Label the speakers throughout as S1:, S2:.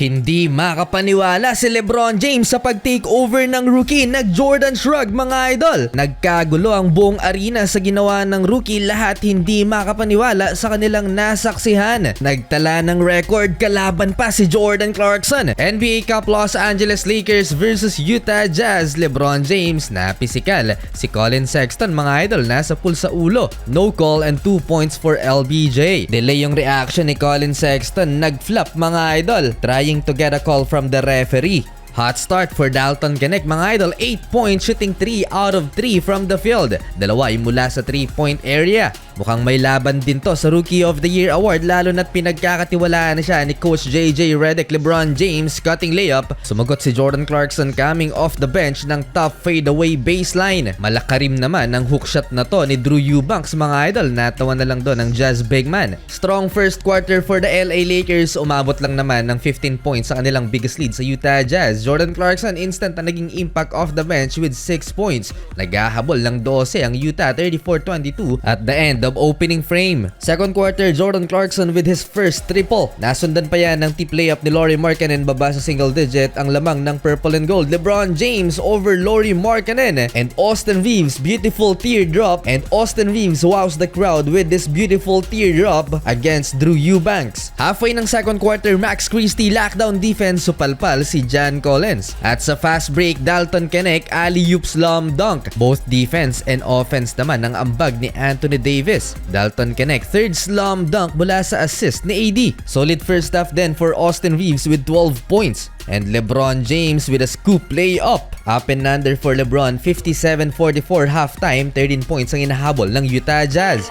S1: Hindi makapaniwala si LeBron James sa pag-takeover ng rookie. Nag-Jordan Shrug mga idol. Nagkagulo ang buong arena sa ginawa ng rookie. Lahat hindi makapaniwala sa kanilang nasaksihan. Nagtala ng record, kalaban pa si Jordan Clarkson. NBA Cup Los Angeles Lakers versus Utah Jazz. LeBron James na pisikal. Si Colin Sexton mga idol nasa pool sa ulo. No call and 2 points for LBJ. Delay yung reaction ni Colin Sexton. Nag-flop mga idol. Trying to get a call from the referee. Hot start for Dalton Knecht mga idol. 8 points, shooting 3 out of 3 from the field. Dalawa ay mula sa 3-point area. Mukhang may laban din to sa Rookie of the Year award, lalo na't pinagkakatiwalaan na siya ni Coach JJ Redick. LeBron James cutting layup. Sumagot si Jordan Clarkson coming off the bench ng tough fadeaway baseline. Malakarim naman ang hookshot na to ni Drew Eubanks mga idol. Natawa na lang doon ang Jazz big man. Strong first quarter for the LA Lakers. Umabot lang naman ng 15 points sa kanilang biggest lead sa Utah Jazz. Jordan Clarkson instant na naging impact off the bench with 6 points. Naghahabol ng 12 ang Utah 34-22 at the end of opening frame. Second quarter, Jordan Clarkson with his first triple. Nasundan pa yan ng tip layup ni Lauri Markkanen baba sa single digit ang lamang ng purple and gold. LeBron James over Lauri Markkanen and Austin Reaves beautiful teardrop, and Austin Reaves wows the crowd with this beautiful teardrop against Drew Eubanks. Halfway ng second quarter, Max Christie lockdown defense, supalpal si John Collins. At sa fast break, Dalton Knecht alley-oop slam dunk. Both defense and offense naman ang ambag ni Anthony Davis. Dalton Knecht third slam dunk mula sa assist ni AD. Solid first half then for Austin Reaves with 12 points. And LeBron James with a scoop layup. Up and under for LeBron, 57-44 halftime, 13 points ang inahabol ng Utah Jazz.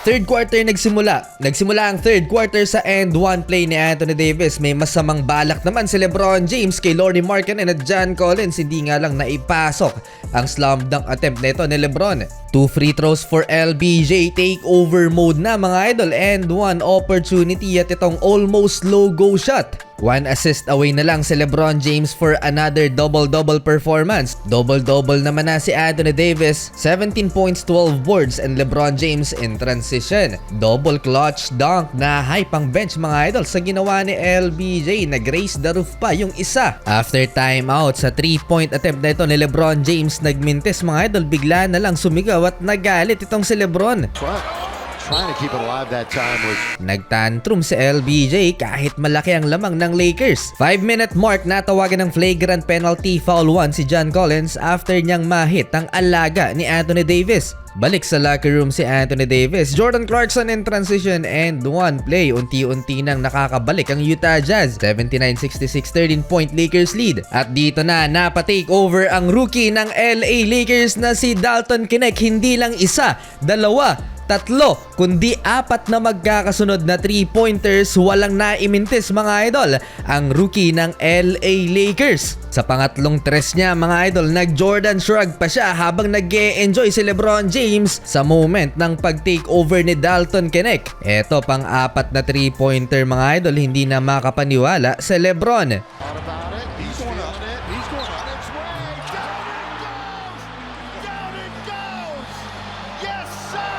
S1: Third quarter nagsimula ang third quarter sa end one play ni Anthony Davis. May masamang balak naman si LeBron James kay Lauri Markkanen at John Collins. Hindi nga lang naipasok ang slam dunk attempt nito ni LeBron. 2 free throws for LBJ. Takeover mode na mga idol. And one opportunity at itong almost logo shot. 1 assist away na lang si LeBron James for another double-double performance. Double-double naman na si Anthony Davis. 17 points, 12 boards, and LeBron James in transition. Double clutch dunk na hype ang bench mga idol sa ginawa ni LBJ. Nag-raise the roof pa yung isa. After timeout sa 3-point attempt na ito ni LeBron James, nagmintis mga idol. Bigla na lang sumigaw at nagalit itong si LeBron.
S2: Trying to keep it alive that time was...
S1: Nagtantrum si LBJ kahit malaki ang lamang ng Lakers. 5-minute mark, natawagan ng flagrant penalty foul 1 si John Collins after niyang mahit ang alaga ni Anthony Davis. Balik sa locker room si Anthony Davis. Jordan Clarkson in transition and one play. Unti-unti nang nakakabalik ang Utah Jazz. 79-66, 13-point Lakers lead. At dito na napatake over ang rookie ng LA Lakers na si Dalton Knecht. Hindi lang isa, dalawa, tatlo, kundi 4 na magkakasunod na 3-pointers. Walang naimintis mga idol ang rookie ng LA Lakers. Sa pangatlong tres niya mga idol, nag-Jordan Shrug pa siya habang nag-e-enjoy si LeBron James sa moment ng pag-take over ni Dalton Knecht. Eto pang-4 na 3-pointer mga idol, hindi na makapaniwala sa LeBron.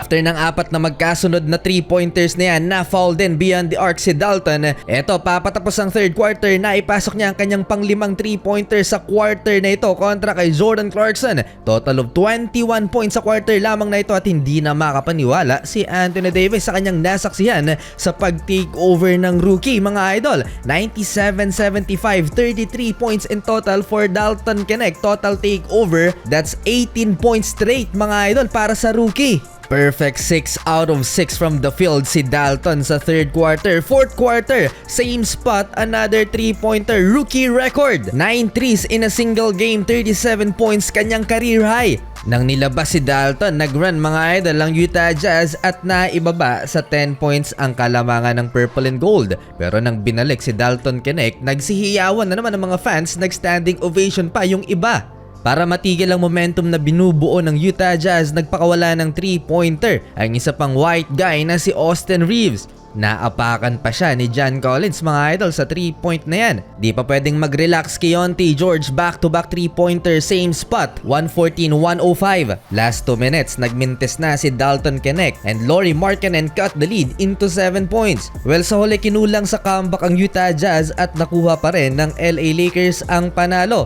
S1: After ng 4 na magkasunod na 3-pointers na yan, na-foul din beyond the arc si Dalton. Eto, papatapos ang third quarter, na ipasok niya ang kanyang pang-5 3-pointer sa quarter na ito kontra kay Jordan Clarkson. Total of 21 points sa quarter lamang na ito at hindi na makapaniwala si Anthony Davis sa kanyang nasaksihan sa pag-take over ng rookie mga idol. 97-75, 33 points in total for Dalton Knecht. Total takeover, that's 18 points straight mga idol para sa rookie. Perfect 6 out of 6 from the field si Dalton sa third quarter. Fourth quarter, same spot, another 3-pointer, rookie record. 9 threes in a single game, 37 points, kanyang career high. Nang nilabas si Dalton, nag-run mga idol ang Utah Jazz at naibaba sa 10 points ang kalamangan ng purple and gold. Pero nang binalik si Dalton Knecht, nagsihiyawan na naman ang mga fans, nag-standing ovation pa yung iba. Para matigil ang momentum na binubuo ng Utah Jazz, nagpakawala ng 3-pointer ang isa pang white guy na si Austin Reaves. Naapakan pa siya ni John Collins mga idol sa 3-point na yan. Di pa pwedeng mag-relax Keontae George, back-to-back 3-pointer, same spot, 114-105. Last 2 minutes, nagmintes na si Dalton Knecht and Lauri Markkanen cut the lead into 7 points. Well, sa huli kinulang sa comeback ang Utah Jazz at nakuha pa rin ng LA Lakers ang panalo.